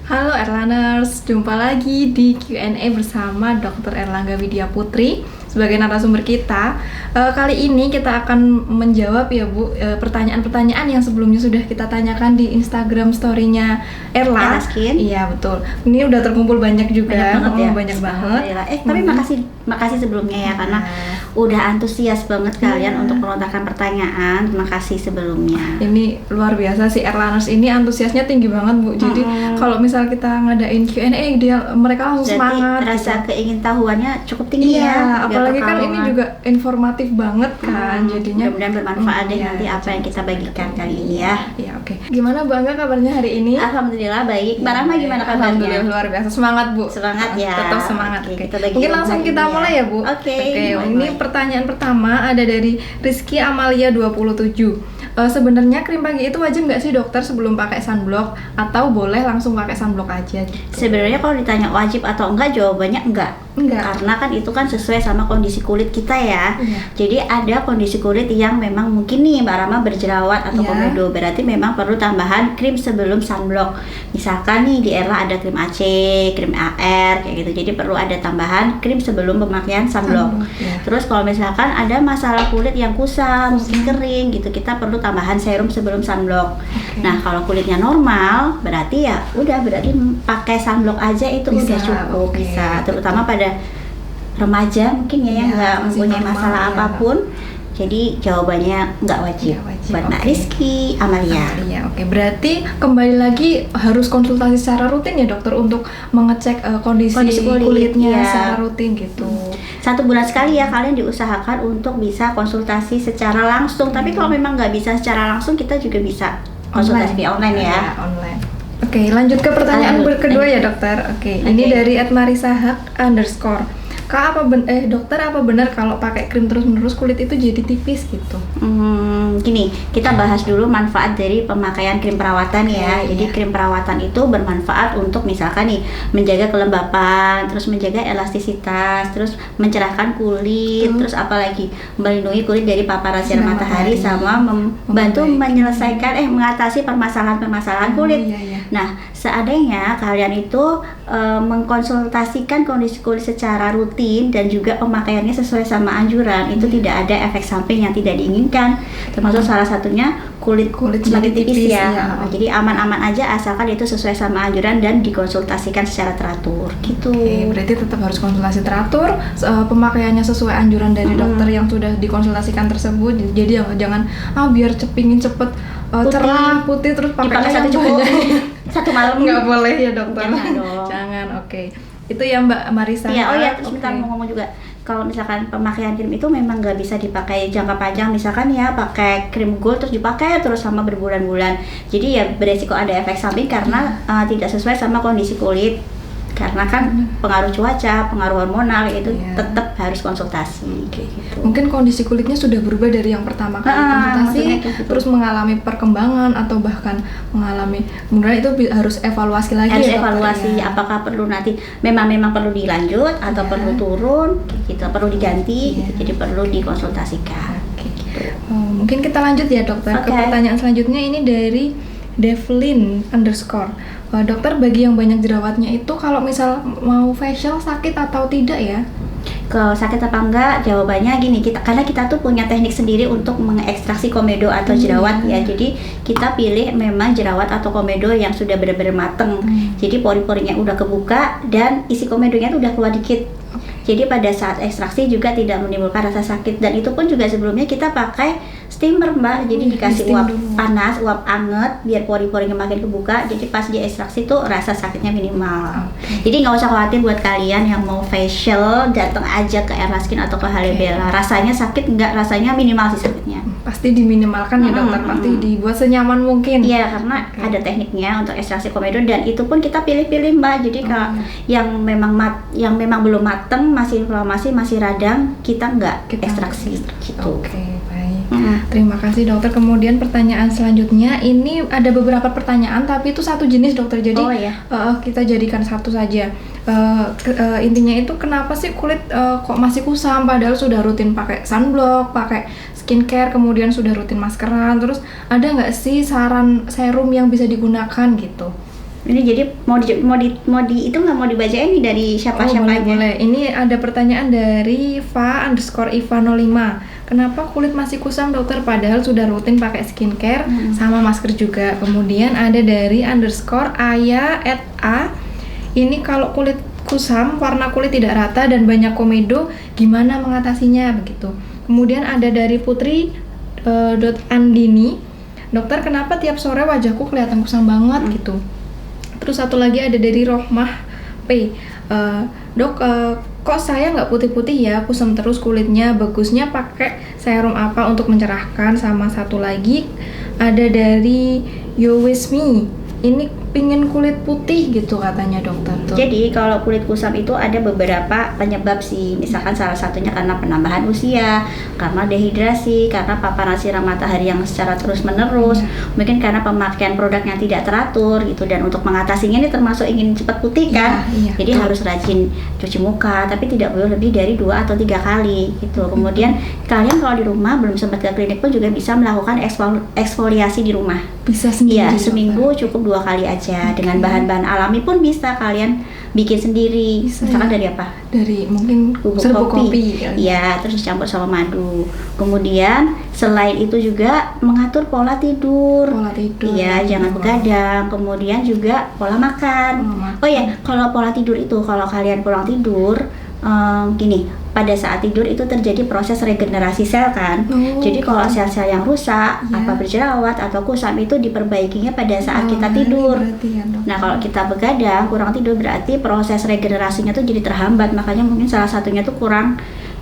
Halo Erlaners, jumpa lagi di Q&A bersama Dr. Erlangga Widya Putri sebagai narasumber kita. Kali ini kita akan menjawab ya Bu, pertanyaan-pertanyaan yang sebelumnya sudah kita tanyakan di Instagram story-nya Erla. Skin. Iya betul. Ini udah terkumpul banyak juga, banyak banget. Tapi makasih sebelumnya ya karena udah antusias banget kalian untuk melontarkan pertanyaan. Terima kasih sebelumnya. Ini luar biasa sih Erlaners ini antusiasnya tinggi banget Bu. Jadi kalau misal kita ngadain Q&A mereka langsung semangat. Rasa keingintahuannya cukup tinggi ya. Apalagi kan ini juga informatif banget kan, jadinya mudah-mudahan bermanfaat deh nanti apa yang kita bagikan kali ini ya. Iya, oke. Gimana Mbak Angga kabarnya hari ini? Alhamdulillah baik. Mbak Rahma gimana kabarnya? Alhamdulillah luar biasa. Semangat Bu. Semangat ya. Tetap semangat. Oke. Mungkin langsung kita mulai ya Bu. Oke. Ini pertanyaan pertama ada dari Rizky Amalia 27. Sebenarnya krim pagi itu wajib nggak sih dokter sebelum pakai sunblock atau boleh langsung pakai sunblock aja gitu? Sebenarnya kalau ditanya wajib atau enggak, jawabannya enggak. Karena kan itu kan sesuai sama kondisi kulit kita ya. Jadi ada kondisi kulit yang memang mungkin nih Mbak Rama berjerawat atau komedo, berarti memang perlu tambahan krim sebelum sunblock. Misalkan nih di Erla ada krim AC, krim AR kayak gitu. Jadi perlu ada tambahan krim sebelum pemakaian sunblock. Terus kalau misalkan ada masalah kulit yang kusam, mungkin kering gitu, kita perlu tambahan serum sebelum sunblock. Nah, kalau kulitnya normal, berarti ya udah berarti pakai sunblock aja itu udah cukup. Bisa, terutama pada remaja mungkin ya yang nggak mempunyai masalah apapun. Jadi jawabannya nggak wajib. Buat Mbak Rizky Amalia. Oke, berarti kembali lagi harus konsultasi secara rutin ya dokter untuk mengecek kondisi kulitnya secara rutin gitu. 1 bulan sekali ya kalian diusahakan untuk bisa konsultasi secara langsung. Tapi kalau memang nggak bisa secara langsung, kita juga bisa konsultasi online ya. Online. Oke, lanjut ke pertanyaan kedua ya dokter. Oke, ini dari @marisahak_. Dokter apa benar kalau pakai krim terus-menerus kulit itu jadi tipis gitu? Gini, kita bahas dulu manfaat dari pemakaian krim perawatan ya. Jadi krim perawatan itu bermanfaat untuk misalkan nih menjaga kelembapan, terus menjaga elastisitas, terus mencerahkan kulit, terus apalagi melindungi kulit dari paparan sinar matahari sama membantu menyelesaikan mengatasi permasalahan-permasalahan kulit. Nah, seandainya kalian itu mengkonsultasikan kondisi kulit secara rutin dan juga pemakaiannya sesuai sama anjuran, itu tidak ada efek samping yang tidak diinginkan, termasuk salah satunya kulit semakin tipis ya. Jadi aman-aman aja asalkan itu sesuai sama anjuran dan dikonsultasikan secara teratur gitu. Berarti tetap harus konsultasi teratur, pemakaiannya sesuai anjuran dari dokter yang sudah dikonsultasikan tersebut. Jadi jangan biar pingin cepet cerah putih terus pakai satu cukup satu malam nggak boleh ya dokter. Jangan. Oke. Itu ya Mbak Marisa. Terus kita mau ngomong juga kalau misalkan pemakaian krim itu memang nggak bisa dipakai jangka panjang, misalkan ya pakai krim gold terus dipakai terus sama berbulan-bulan, jadi ya beresiko ada efek samping karena tidak sesuai sama kondisi kulit. Karena kan pengaruh cuaca, pengaruh hormonal itu tetap harus konsultasi. Gitu. Mungkin kondisi kulitnya sudah berubah dari yang pertama kali konsultasi, terus mengalami perkembangan atau bahkan mengalami, kemudian itu harus evaluasi lagi. Harus evaluasi apakah perlu nanti memang perlu dilanjut atau perlu turun, gitu, perlu diganti, gitu, jadi perlu dikonsultasikan. Gitu. Mungkin kita lanjut ya dokter ke pertanyaan selanjutnya, ini dari Devlin_. Dokter, bagi yang banyak jerawatnya itu kalau misal mau facial sakit atau tidak ya? Kalau sakit apa enggak, jawabannya gini, karena kita tuh punya teknik sendiri untuk mengekstraksi komedo atau jerawat ya. Jadi kita pilih memang jerawat atau komedo yang sudah benar-benar mateng. Jadi pori-porinya udah kebuka dan isi komedonya tuh udah keluar dikit. Jadi pada saat ekstraksi juga tidak menimbulkan rasa sakit, dan itu pun juga sebelumnya kita pakai steamer Mbak. Jadi dikasih uap panas, uap anget biar pori-porinya makin kebuka. Jadi pas di ekstraksi tuh rasa sakitnya minimal. Jadi nggak usah khawatir buat kalian yang mau facial, datang aja ke Erla Skin atau ke Halebella. Rasanya sakit nggak? Rasanya minimal sih sakitnya. Pasti diminimalkan ya dokter, pasti dibuat senyaman mungkin. Iya, karena ada tekniknya untuk ekstraksi komedo, dan itu pun kita pilih-pilih Mbak. Jadi kalau yang memang belum mateng, masih inflamasi, masih radang, kita nggak ekstraksi gitu. Terima kasih dokter. Kemudian pertanyaan selanjutnya, ini ada beberapa pertanyaan tapi itu satu jenis dokter, jadi kita jadikan satu saja. Intinya itu kenapa sih kulit kok masih kusam padahal sudah rutin pakai sunblock, pakai skincare, kemudian sudah rutin maskeran, terus ada nggak sih saran serum yang bisa digunakan gitu? Ini jadi mau di itu nggak mau dibacain nih dari siapa-siapa aja? Boleh. Ini ada pertanyaan dari _Iva_Iva05. Kenapa kulit masih kusam dokter padahal sudah rutin pakai skincare sama masker juga? Kemudian ada dari _Aya@A. Ini kalau kulit kusam, warna kulit tidak rata dan banyak komedo, gimana mengatasinya begitu? Kemudian ada dari Putri Andini. Dokter, kenapa tiap sore wajahku kelihatan kusam banget gitu? Terus satu lagi ada dari Rohmah P. Dok, kok saya nggak putih-putih ya, kusam terus kulitnya, bagusnya pakai serum apa untuk mencerahkan? Sama satu lagi ada dari Yowismi. Ini pingin kulit putih gitu katanya dokter tuh. Jadi kalau kulit kusam itu ada beberapa penyebab sih. Misalkan salah satunya karena penambahan usia, karena dehidrasi, karena paparan sinar matahari yang secara terus-menerus, mungkin karena pemakaian produk yang tidak teratur gitu. Dan untuk mengatasinya ini termasuk ingin cepat putih kan. Jadi harus rajin cuci muka, tapi tidak boleh lebih dari 2 atau 3 kali gitu. Kemudian kalian kalau di rumah belum sempat ke klinik pun juga bisa melakukan eksfoliasi di rumah. Bisa sendiri. Iya, seminggu cukup 2 kali aja. Dengan bahan-bahan alami pun bisa kalian bikin sendiri. Misalkan dari apa? Dari mungkin bubuk kopi. Iya, terus dicampur sama madu. Kemudian selain itu juga mengatur pola tidur. Iya, jangan begadang. Kemudian juga pola makan. Oh ya, kalau pola tidur itu kalau kalian pulang tidur gini, pada saat tidur itu terjadi proses regenerasi sel kan. Jadi kalau sel-sel yang rusak, apa berjerawat atau kusam itu diperbaikinya pada saat kita tidur. Nah, kalau kita begadang, kurang tidur berarti proses regenerasinya tuh jadi terhambat. Makanya mungkin salah satunya tuh kurang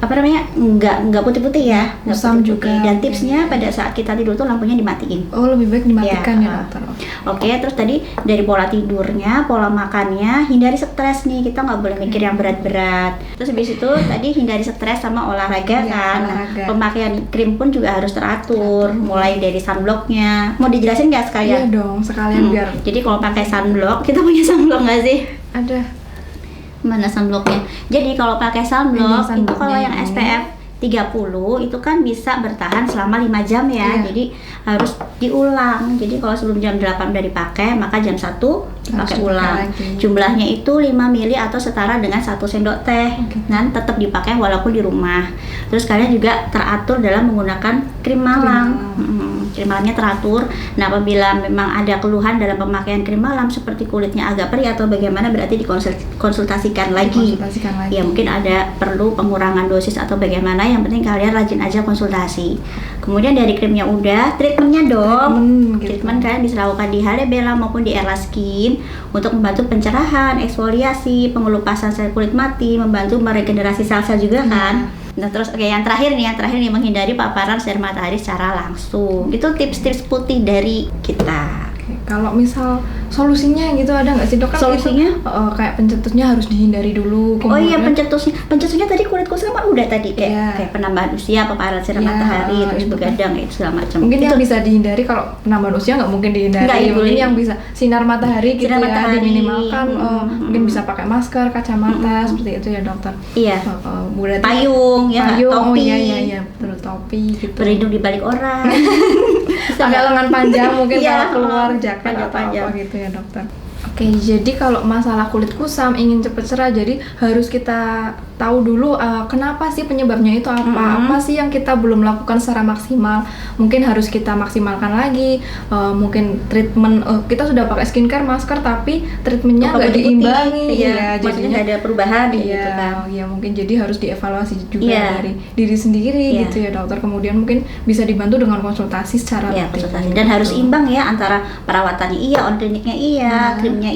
nggak putih-putih ya, kusam juga. Dan tipsnya pada saat kita tidur tuh lampunya dimatiin. Lebih baik dimatikan ya dokter. Oke, terus tadi dari pola tidurnya, pola makannya, hindari stres nih, kita nggak boleh mikir yang berat-berat. Terus habis itu tadi hindari stres sama olahraga kan. Olahraga. Pemakaian krim pun juga harus teratur, mulai dari sunblocknya. Mau dijelasin nggak sekalian? Iya dong, sekalian biar. Jadi kalau pakai sunblock, kita punya sunblock nggak sih? Ada. Mana sunblocknya? Jadi kalau pakai sunblock itu kalau yang SPF 30 itu kan bisa bertahan selama 5 jam ya. Jadi harus diulang. Jadi kalau sebelum jam 8 udah dipakai, maka jam 1 dipakai ulang. Jumlahnya itu 5 ml atau setara dengan 1 sendok teh. Dan tetap dipakai walaupun di rumah. Terus kalian juga teratur dalam menggunakan krim malam. Krim malamnya teratur. Nah, apabila memang ada keluhan dalam pemakaian krim malam seperti kulitnya agak perih atau bagaimana, berarti dikonsultasikan lagi. Ya, mungkin ada perlu pengurangan dosis atau bagaimana. Yang penting kalian rajin aja konsultasi. Kemudian dari krimnya udah, treatmentnya dong. Treatment kalian bisa lakukan di Hale Bella maupun di Erla Skin untuk membantu pencerahan, eksfoliasi, pengelupasan sel kulit mati, membantu meregenerasi sel-sel juga kan. Nah, terus yang terakhir nih menghindari paparan sinar matahari secara langsung. Itu tips-tips putih dari kita. Kalau misal solusinya gitu ada nggak sih dok? Kan solusinya itu, kayak pencetusnya harus dihindari dulu. Oh iya, pencetusnya tadi kulit kusam udah tadi kayak penambahan usia, paparan sinar matahari, terus begadang itu segala macam. Mungkin itu yang bisa dihindari. Kalau penambahan usia nggak mungkin dihindari. Mungkin yang bisa sinar matahari gitu diminimalkan. Mungkin bisa pakai masker, kacamata seperti itu ya dokter. Iya. Payung, topi. Iya, terus topi gitu. Berlindung di balik orang. Pakai lengan panjang mungkin kalau keluar jaket atau apa gitu ya dokter. Oke, jadi kalau masalah kulit kusam ingin cepat cerah, jadi harus kita tahu dulu kenapa sih penyebabnya itu apa sih yang kita belum lakukan secara maksimal. Mungkin harus kita maksimalkan lagi. Mungkin treatment kita sudah pakai skincare, masker, tapi treatmentnya nggak diimbangi. Jadinya nggak ada perubahan gitu kan. Iya, mungkin jadi harus dievaluasi juga dari diri sendiri gitu ya dokter. Kemudian mungkin bisa dibantu dengan konsultasi secara konsultasi. Dan harus imbang ya antara perawatannya on kliniknya krimnya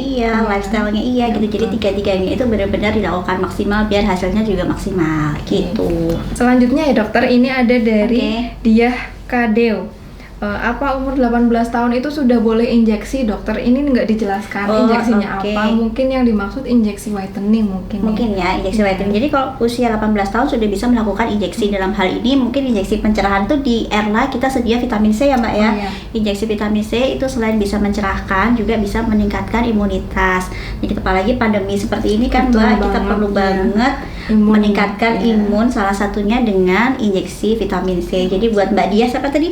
lifestyle-nya gitu. Jadi tiga-tiganya itu benar-benar dilakukan maksimal biar hasilnya juga maksimal gitu. Selanjutnya ya dokter, ini ada dari Diah Kadeo. Apa umur 18 tahun itu sudah boleh injeksi dokter? Ini nggak dijelaskan injeksinya apa. Mungkin yang dimaksud injeksi whitening mungkin ya injeksi whitening. Jadi kalau usia 18 tahun sudah bisa melakukan injeksi. Dalam hal ini mungkin injeksi pencerahan tuh di Erla kita sedia vitamin C ya mbak ya. Injeksi vitamin C itu selain bisa mencerahkan juga bisa meningkatkan imunitas. Jadi apalagi pandemi seperti ini kan mbak, kita perlu banget meningkatkan imun, salah satunya dengan injeksi vitamin C. Jadi buat mbak Dia siapa tadi?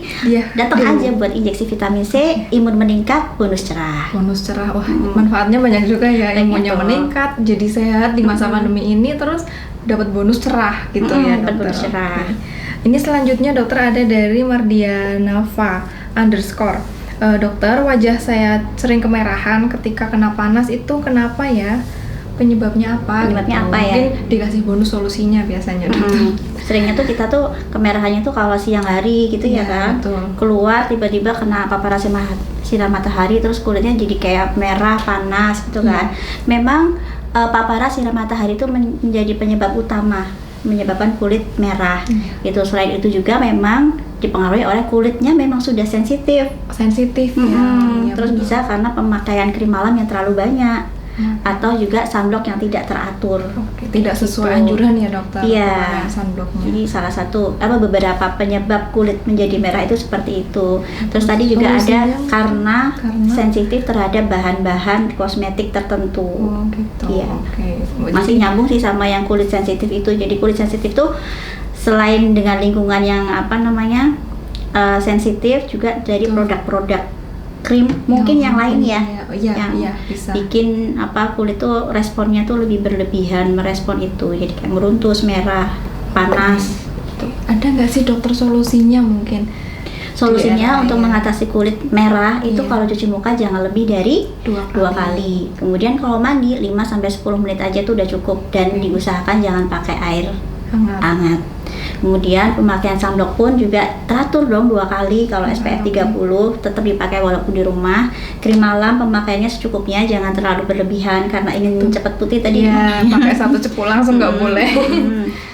Datang langsung aja buat injeksi vitamin C, imun meningkat, bonus cerah. Bonus cerah, wah manfaatnya banyak juga ya, imunnya meningkat, jadi sehat di masa pandemi ini, terus dapat bonus cerah gitu ya dokter. Bonus cerah. Ini selanjutnya dokter ada dari Mardianava _ dokter, wajah saya sering kemerahan ketika kena panas, itu kenapa ya? Penyebabnya apa? Penyebabnya gitu. apa ya? Mungkin dikasih bonus solusinya biasanya dokter. Seringnya tuh kita tuh kemerahannya tuh kalau siang hari gitu ya kan, betul. Keluar tiba-tiba kena paparan sinar matahari, terus kulitnya jadi kayak merah panas gitu kan. Memang paparan sinar matahari itu menjadi penyebab utama menyebabkan kulit merah. Itu selain itu juga memang dipengaruhi oleh kulitnya memang sudah sensitif ya. Terus betul. Bisa karena pemakaian krim malam yang terlalu banyak. Atau juga sunblock yang tidak teratur. Tidak sesuai anjuran ya dokter. Iya. Sunblocknya. Jadi salah satu beberapa penyebab kulit menjadi merah itu seperti itu. Terus tadi juga ada karena sensitif terhadap bahan-bahan kosmetik tertentu. Oh gitu. Iya. Masih nyambung sih sama yang kulit sensitif itu. Jadi kulit sensitif tuh selain dengan lingkungan yang sensitif, juga dari produk-produk krim mungkin yang lain ya, yang bisa bikin kulit tuh responnya tuh lebih berlebihan merespon itu, jadi kayak meruntus, merah, panas. Gitu. Ada nggak sih dokter solusinya mungkin? Solusinya untuk mengatasi kulit merah itu kalau cuci muka jangan lebih dari 2 kali. Kemudian kalau mandi 5-10 menit aja tuh udah cukup, dan diusahakan jangan pakai air hangat. Kemudian pemakaian sunblock pun juga teratur dong 2 kali. Kalau SPF 30 tetap dipakai walaupun di rumah. Krim malam pemakaiannya secukupnya, jangan terlalu berlebihan karena ingin cepat putih tadi. Iya, pakai 1 cepu langsung nggak boleh.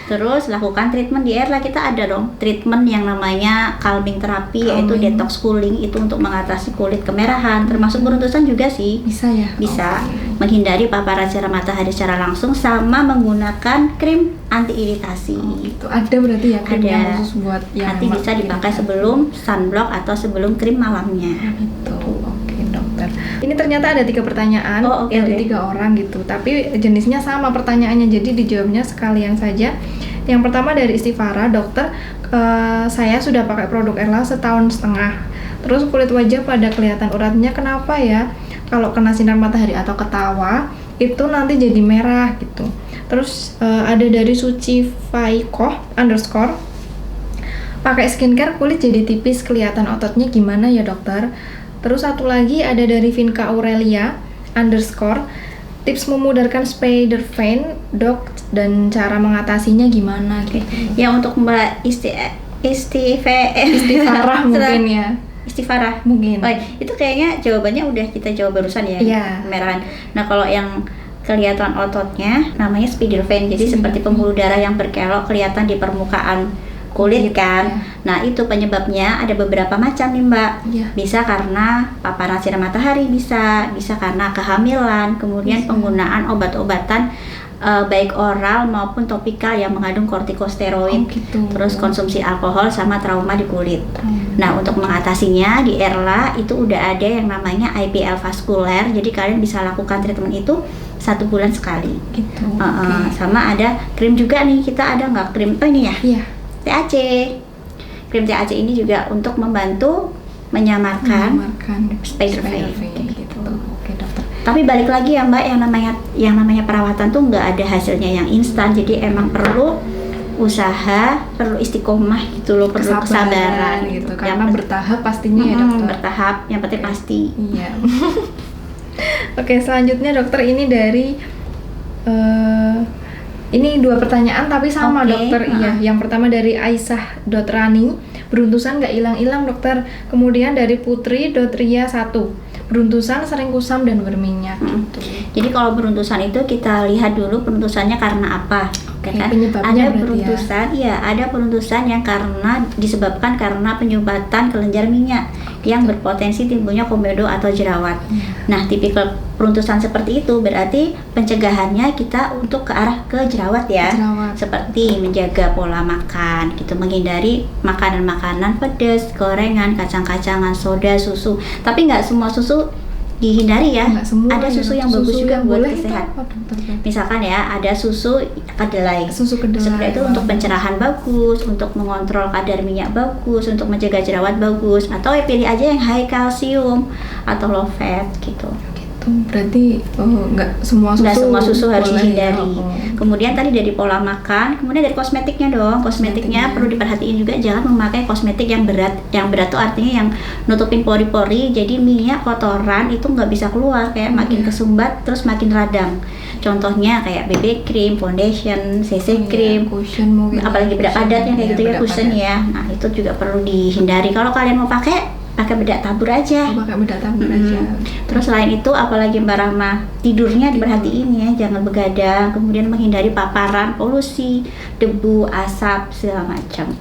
Terus lakukan treatment di Airla. Kita ada dong treatment yang namanya calming terapi, yaitu detox cooling, itu untuk mengatasi kulit kemerahan, termasuk beruntusan juga sih. Bisa ya? Bisa. Menghindari paparan sinar matahari secara langsung sama menggunakan krim anti iritasi. Itu ada berarti ya krim yang khusus buat yang nanti bisa dipakai sebelum sunblock atau sebelum krim malamnya. Gitu. Oke dokter. Ini ternyata ada 3 pertanyaan dari 3 orang gitu, tapi jenisnya sama pertanyaannya, jadi dijawabnya sekalian saja. Yang pertama dari Istifara, dokter, saya sudah pakai produk Airla 1,5 tahun. Terus kulit wajah pada kelihatan uratnya, kenapa ya? Kalau kena sinar matahari atau ketawa itu nanti jadi merah gitu. Terus ada dari Suci Faikoh _ pakai skincare kulit jadi tipis, kelihatan ototnya gimana ya dokter? Terus satu lagi ada dari Vinka Aurelia _ tips memudarkan spider vein dok, dan cara mengatasinya gimana gitu. Ya untuk Mbak Istifarah mungkin ya. Istifarah mungkin. Itu kayaknya jawabannya udah kita jawab barusan ya. Kemerahan. Nah kalau yang kelihatan ototnya namanya spider vein. Jadi seperti pembuluh darah yang berkelok kelihatan di permukaan kulit kan. Nah itu penyebabnya ada beberapa macam nih Mbak. Bisa karena paparan sinar matahari, bisa karena kehamilan, kemudian penggunaan obat-obatan baik oral maupun topikal yang mengandung kortikosteroid, terus konsumsi alkohol sama trauma di kulit. Nah untuk mengatasinya di Airla itu udah ada yang namanya IPL vaskuler, jadi kalian bisa lakukan treatment itu 1 bulan sekali. Sama ada krim juga nih, kita ada nggak krim ini ya? THC. Krim THC ini juga untuk membantu menyamarkan spider vein gitu. Oke, dokter. Tapi balik lagi ya Mbak, yang namanya perawatan tuh nggak ada hasilnya yang instan, jadi emang perlu usaha, perlu istiqomah gitu loh, perlu kesabaran gitu. Karena bertahap pastinya ya dokter. Bertahap, yang penting pasti. Iya. Oke, selanjutnya dokter, ini dari ini 2 pertanyaan tapi sama dokter. Iya, yang pertama dari Aisyah.Rani, beruntusan nggak hilang-hilang dokter. Kemudian dari Putri.Ria 1, beruntusan sering kusam dan berminyak. Gitu. Jadi kalau beruntusan itu kita lihat dulu beruntusannya karena apa. Penyebabnya ada peruntusan yang disebabkan karena penyumbatan kelenjar minyak yang berpotensi timbulnya komedo atau jerawat. Nah, tipikal peruntusan seperti itu berarti pencegahannya kita untuk ke arah ke jerawat ya. Seperti menjaga pola makan gitu, menghindari makanan-makanan pedas, gorengan, kacang-kacangan, soda, susu. Tapi nggak semua susu dihindari ya. Ada susu yang bagus juga buat kesehatan. Misalkan ya, ada susu kedelai. Seperti itu untuk pencerahan bagus, untuk mengontrol kadar minyak bagus, untuk mencegah jerawat bagus, atau pilih aja yang high kalsium atau low fat gitu. Berarti nggak semua susu harus dihindari. Kemudian tadi dari pola makan, kemudian dari kosmetiknya dong. Kosmetiknya perlu diperhatiin juga, jangan memakai kosmetik yang berat. Yang berat tuh artinya yang nutupin pori-pori, jadi minyak kotoran itu nggak bisa keluar, kayak makin kesumbat terus makin radang. Contohnya kayak BB cream, foundation, CC cream, cushion mungkin. Apalagi bedak padatnya kayak gitu ya, cushion ya. Nah itu juga perlu dihindari. Kalau kalian mau pakai bedak tabur aja. Terus selain itu, apalagi Mbak Rahma, tidurnya diperhatiin ya, jangan begadang, kemudian menghindari paparan polusi, debu, asap segala macam.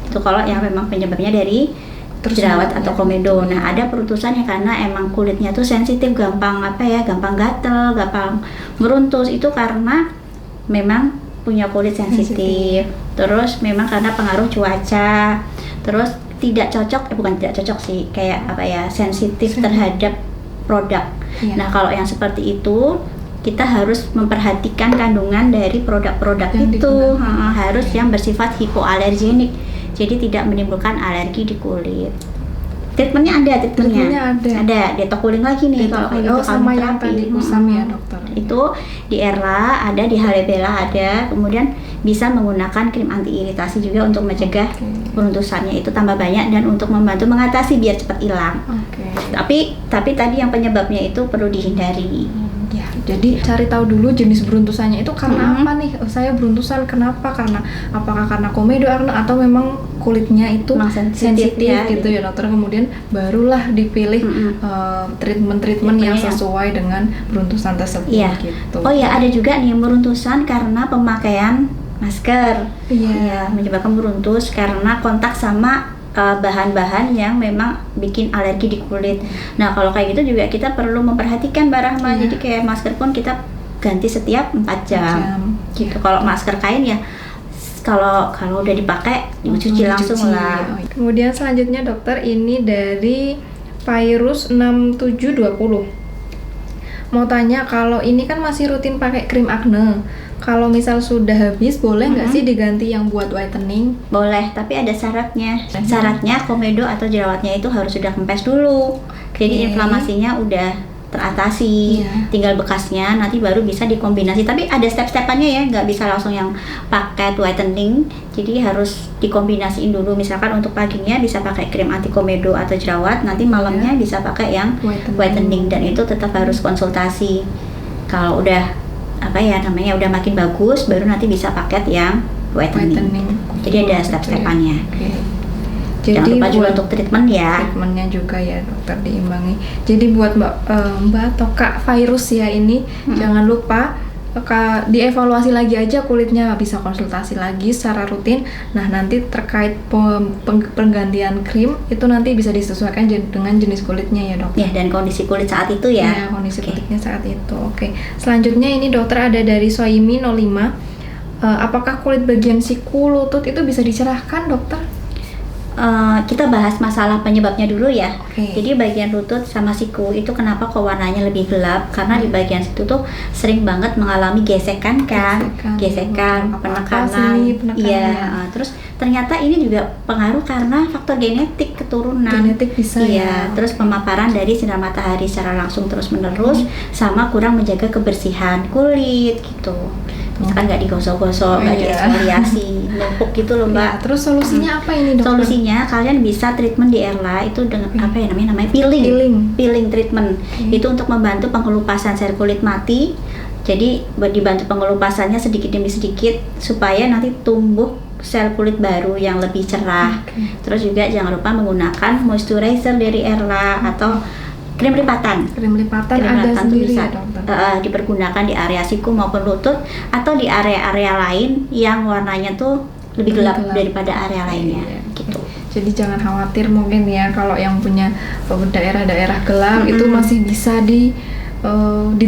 Itu kalau yang memang penyebabnya dari jerawat atau komedo. Nah, ada perutusan yang karena emang kulitnya tuh sensitif, gampang gampang gatel, gampang meruntus, itu karena memang punya kulit sensitif. Terus memang karena pengaruh cuaca. Terus tidak cocok, bukan tidak cocok sih, kayak sensitif terhadap produk. Nah, kalau yang seperti itu kita harus memperhatikan kandungan dari produk-produk itu. Harus yang bersifat hipoalergenik, jadi tidak menimbulkan alergi di kulit. Treatmentnya ada detokuling lagi nih kalau kayak gitu, sama yang tadi kusam ya dokter. Itu di Erla ada, di Halebella ada, kemudian bisa menggunakan krim anti iritasi juga untuk mencegah peruntusannya itu tambah banyak dan untuk membantu mengatasi biar cepat hilang. Tapi tadi yang penyebabnya itu perlu dihindari. Jadi cari tahu dulu jenis beruntusannya itu karena apa nih? Saya beruntusan kenapa? Apakah karena komedo atau memang kulitnya itu sensitif gitu ya dokter. Kemudian barulah dipilih treatment yang sesuai dengan beruntusan tersebut gitu. Oh ya, ada juga nih beruntusan karena pemakaian masker. Menyebabkan beruntus karena kontak sama bahan-bahan yang memang bikin alergi di kulit. Nah, kalau kayak gitu juga kita perlu memperhatikan Mbak Rahma. Jadi kayak masker pun kita ganti setiap 4 jam. Gitu. Kalau masker kain ya kalau udah dipakai dicuci langsung lah. Kemudian selanjutnya dokter, ini dari Virus 6720. Mau tanya, kalau ini kan masih rutin pakai krim akne. Kalau misal sudah habis, boleh nggak sih diganti yang buat whitening? Boleh, tapi ada syaratnya. Syaratnya komedo atau jerawatnya itu harus sudah kempes dulu. Jadi inflamasinya udah teratasi, tinggal bekasnya, nanti baru bisa dikombinasi. Tapi ada step-stepannya ya, nggak bisa langsung yang pakai whitening. Jadi harus dikombinasiin dulu. Misalkan untuk paginya bisa pakai krim anti komedo atau jerawat, nanti malamnya bisa pakai yang whitening. Dan itu tetap harus konsultasi. Kalau udah udah makin bagus, baru nanti bisa paket yang whitening. Jadi ada step-stepannya. Jangan lupa juga untuk treatment ya. Treatmentnya juga ya dokter diimbangi. Jadi buat Mbak atau Kak Virus ya ini, jangan lupa dievaluasi lagi aja kulitnya, bisa konsultasi lagi secara rutin. Nah, nanti terkait penggantian krim itu nanti bisa disesuaikan dengan jenis kulitnya ya dok. Dan kondisi kulit saat itu ya. Kondisi kulitnya saat itu. Selanjutnya ini dokter ada dari Soimi 05. Apakah kulit bagian siku, lutut itu bisa dicerahkan dokter? Kita bahas masalah penyebabnya dulu ya. Jadi bagian lutut sama siku itu kenapa kok warnanya lebih gelap? Karena di bagian situ tuh sering banget mengalami gesekan, penekanan. Terus ternyata ini juga pengaruh karena faktor genetik, keturunan. Genetik bisa Terus pemaparan dari sinar matahari secara langsung terus menerus, sama kurang menjaga kebersihan kulit gitu. Misalkan nggak digosok-gosok, nggak dieksfoliasi, numpuk gitu loh Mbak. Terus solusinya apa ini dokter? Solusinya kalian bisa treatment di Erla itu dengan namanya peeling treatment. Itu untuk membantu pengelupasan sel kulit mati. Jadi dibantu pengelupasannya sedikit demi sedikit supaya nanti tumbuh sel kulit baru yang lebih cerah. Terus juga jangan lupa menggunakan moisturizer dari Erla atau krim lipatan ada sendiri bisa dipergunakan di area siku maupun lutut, atau di area-area lain yang warnanya tuh lebih gelap daripada area lainnya gitu. Jadi jangan khawatir mungkin ya, kalau yang punya daerah-daerah gelap itu masih bisa di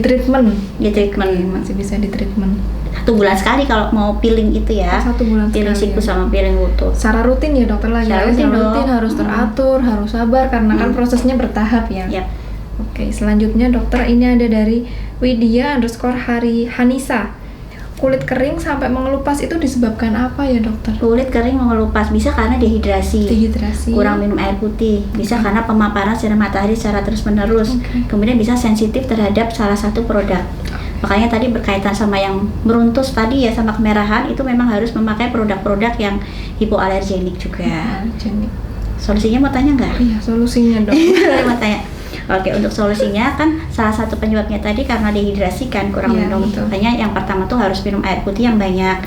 treatment. Masih bisa di treatment. 1 bulan sekali kalau mau peeling itu ya. 1 bulan peeling siku sama peeling lutut. Secara rutin ya dokter lagi. Secara rutin harus teratur, harus sabar karena kan prosesnya bertahap ya. Oke, selanjutnya dokter, ini ada dari Widya_Hanisa. Kulit kering sampai mengelupas itu disebabkan apa ya dokter? Kulit kering mengelupas bisa karena dehidrasi, kurang minum air putih, bisa karena pemaparan sinar matahari secara terus-menerus, kemudian bisa sensitif terhadap salah satu produk. Makanya tadi berkaitan sama yang meruntus tadi ya, sama kemerahan, itu memang harus memakai produk-produk yang hipoalergenik juga. Solusinya mau tanya nggak? Iya, solusinya dok. Mau tanya. Oke, untuk solusinya kan salah satu penyebabnya tadi karena dehidrasi kan, kurang minum. Makanya yang pertama tuh harus minum air putih yang banyak.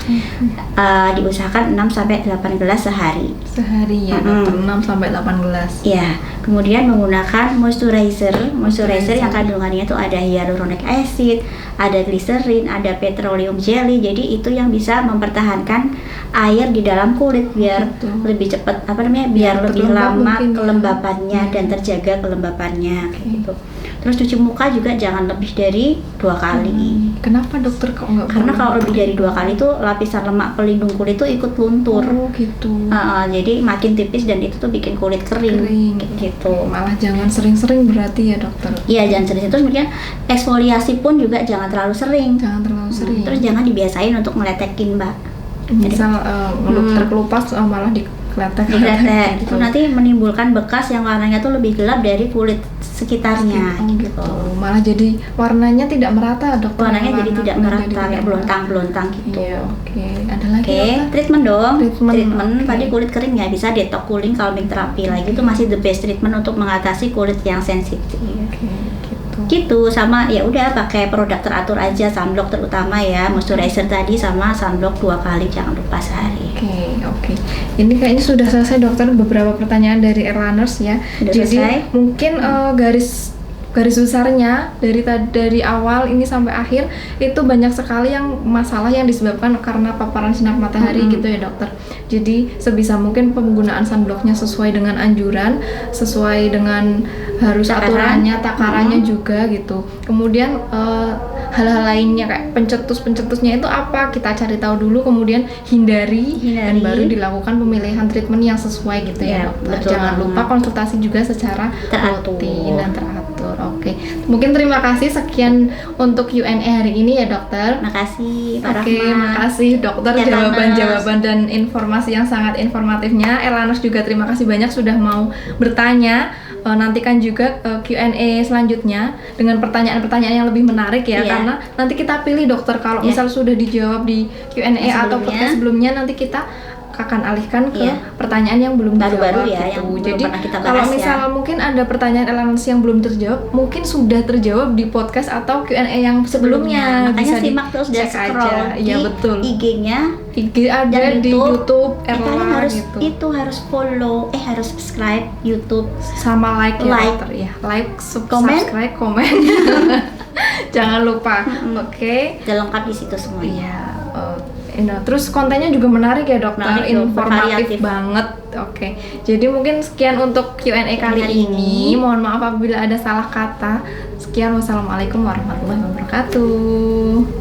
Diusahakan 6-8 gelas sehari. Sehari ya, dokter, 6-8 gelas. Ya, kemudian menggunakan moisturizer yang kandungannya tuh ada hyaluronic acid, ada glycerin, ada petroleum jelly. Jadi itu yang bisa mempertahankan air di dalam kulit biar lebih cepat biar lebih lama kelembapannya dan terjaga kelembapannya gitu. Terus cuci muka juga jangan lebih dari 2 kali. Kenapa dokter kok nggak? Karena kalau lebih dari 2 kali tuh lapisan lemak pelindung kulit tuh ikut luntur. Oh gitu. Jadi makin tipis dan itu tuh bikin kulit kering. Gitu. Malah jangan sering-sering berarti ya dokter? Iya, jangan sering. Terus kemudian eksfoliasi pun juga jangan terlalu sering. Terus jangan dibiasain untuk ngeletekin, Mbak. Misal terkelupas malah dikletek itu nanti menimbulkan bekas yang warnanya tuh lebih gelap dari kulit sekitarnya gitu. Malah jadi warnanya tidak merata, dokter. Warnanya jadi tidak merata, kayak belontang-belontang gitu. Iya, ada lagi treatment dong. Treatment tadi kulit kering ya, bisa detox cooling calming terapi lagi itu masih the best treatment untuk mengatasi kulit yang sensitif. Gitu, sama ya udah pakai produk teratur aja, sunblock terutama ya, moisturizer tadi sama sunblock 2 kali jangan lupa sehari. Oke. Ini kayaknya sudah selesai dokter, beberapa pertanyaan dari Erlaners ya. Jadi mungkin garis besarnya dari awal ini sampai akhir itu banyak sekali yang masalah yang disebabkan karena paparan sinar matahari gitu ya dokter. Jadi sebisa mungkin penggunaan sunblocknya sesuai dengan anjuran, sesuai dengan harus aturannya, takarannya juga gitu. Kemudian hal-hal lainnya kayak pencetusnya itu apa, kita cari tahu dulu, kemudian hindari. Dan baru dilakukan pemilihan treatment yang sesuai gitu ya dokter. Jangan lupa konsultasi juga secara rutin dan teratur. Oke, mungkin terima kasih, sekian untuk Q&A hari ini ya dokter. Makasih Pak Rahma. Oke, makasih dokter jawaban-jawaban dan informasi yang sangat informatifnya. Erlaners juga terima kasih banyak sudah mau bertanya. Nantikan juga Q&A selanjutnya dengan pertanyaan-pertanyaan yang lebih menarik ya, karena nanti kita pilih dokter kalau misal sudah dijawab di Q&A atau podcast sebelumnya, nanti kita akan alihkan ke pertanyaan yang belum dijawab gitu. Jadi kalau misal mungkin ada pertanyaan Erlaners yang belum terjawab, mungkin sudah terjawab di podcast atau Q&A yang sebelumnya. Makanya bisa simak terus dan scroll di IG-nya. IG ada di YouTube Erlaners gitu. Harus follow, harus subscribe YouTube sama like ya dokter ya. Subscribe, komen. Jangan lupa. Oke. Udah lengkap di situ semua. Iya. Terus kontennya juga menarik ya dokter, informatif banget. Oke. Jadi mungkin sekian untuk Q&A kali ini. Mohon maaf apabila ada salah kata. Sekian, wassalamualaikum warahmatullahi wabarakatuh.